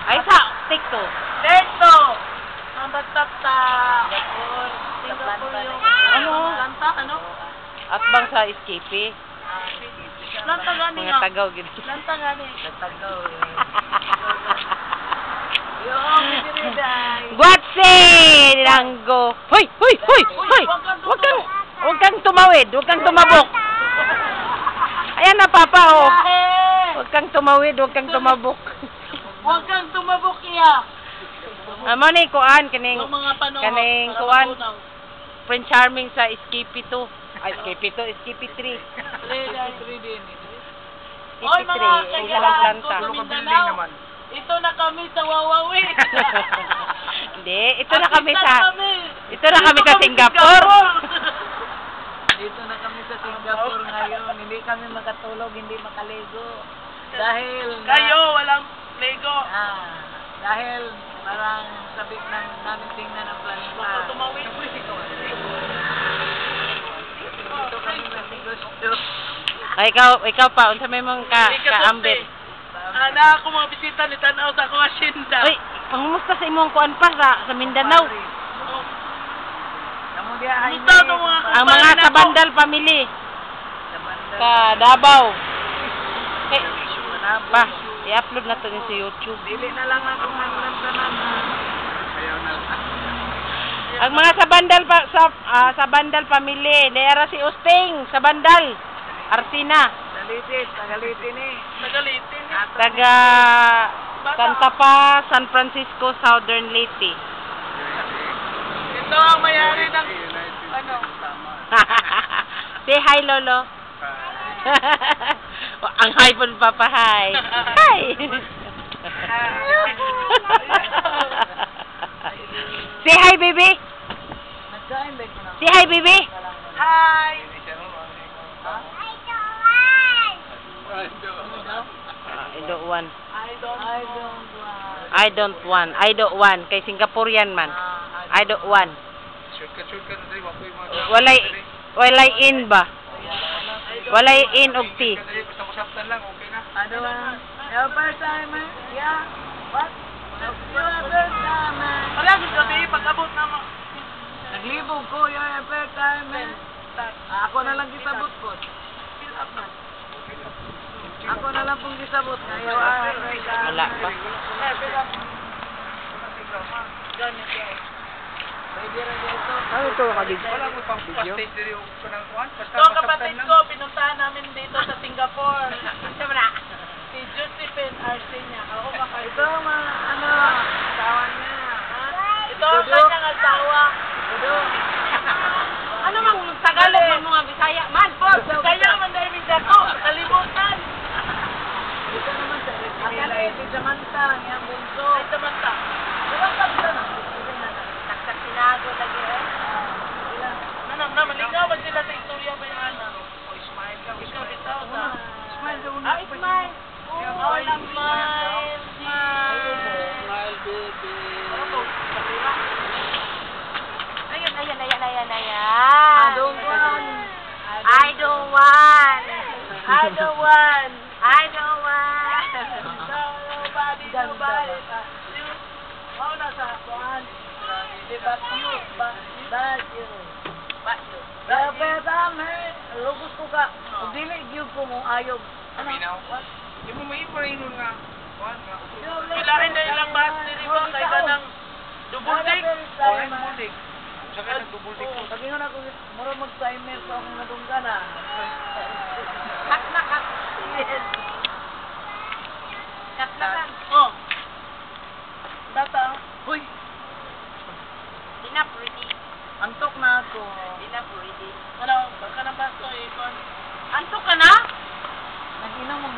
Ay, sa TikTok. Ang batata. Singapore yung... Ano? Lanta, ano? At bang sa Escape? Lanta gani Mga nga. tagaw, gini. Lanta gani. Tagaw eh. Guatse! Langgo! Hoy! Hoy! Hoy! Hoy! Huwag kang tumawid! Huwag kang tumabok! Ayan na, Papa, oh! Huwag kang tumawid! Huwag kang tumabok! Huwag kang tumabok iya. Amo ni kuan kaning Yung mga panahon. kaning kuan Prince Charming sa Escape 2. Ay, Escape 2, Escape 3. Oy, mga Escape 3, ilang planta. kailangan ko sa Mindanao. Ito na kami sa Wawawi. Hindi, ito na kami sa Singapore. Dito na kami sa Singapore ngayon. Hindi kami makatulog, hindi makaligo. Dahil Kayo, walang Lego. dahil parang sabik namin tingnan ang planeta. Tumawid. Dito kami sa negosyo. Ay, ikaw pa, unsa may mong kaambit? Ana ako mga bisita ni tanaw sa akong asyenda. Uy, pangumusta sa imong kuan pa sa Mindanao? Gusto ito mga Ang mga sa Bandal family. Sa Davao. Eh, ba, i-upload na to sa YouTube. Dili na lang ako maglantanan. Ang mga sa Bandal sa Bandal family, nayara si Usting sa Bandal. Arsina, Tagalitin eh. Nagalitin. taga Santa Pa, San Francisco, Southern Leyte. Ito ang mayari ng ano. Say hi, Lolo. Ang hi po, Papa, hi. Hi. Say hi, baby. Say hi, baby. Hi. I don't want. I don't want. I don't want. Kay Singaporean man. I don't want. Walay in ba? Walay in og tea. Ano ba? Your first time, yeah? What? Your first time, Wala sa gabi pag-abot na mo. naglibog ko, your first time, Ako na lang kisabot ko. Ako na lang pong kisabot. Wala pa. Ano ito kabig? Ito kapatid ko, pinuntahan namin dito sa Singapore. Si Josephine Arsinia. Ako ba kayo? Ito mga asawa niya. Ito ang kanyang asawa. Ano mang Tagalog man mga Bisaya man? Kaya man dahil dito, kalimutan. Ito naman sa si Samantha, niyang bunso. Ay, Samantha. Sinago lagi eh. Nanam na, maligaw ba sila sa istorya ba yung anak? Ikaw bitaw sa... Smile daw Ah, smile! Oh, smile! Smile, baby. Ayan. I don't want. I don't want. I don't want! I don't want. Nobody. Mao na sa kuhan. But you. Dapat dami. Lugos ko ka. Kung dili, gyud ko mong ayog. Pilain na ilang bahas diri ba kay kanang double deck. Sabi nga na ko, mura mag-timer sa akong nadunggan na. Kat na. Oh. Data. Uy, Enough ready. antok na ako. Enough ready. Ano, baka na ba ito ikon? Antok ka na? Nag-inom mo.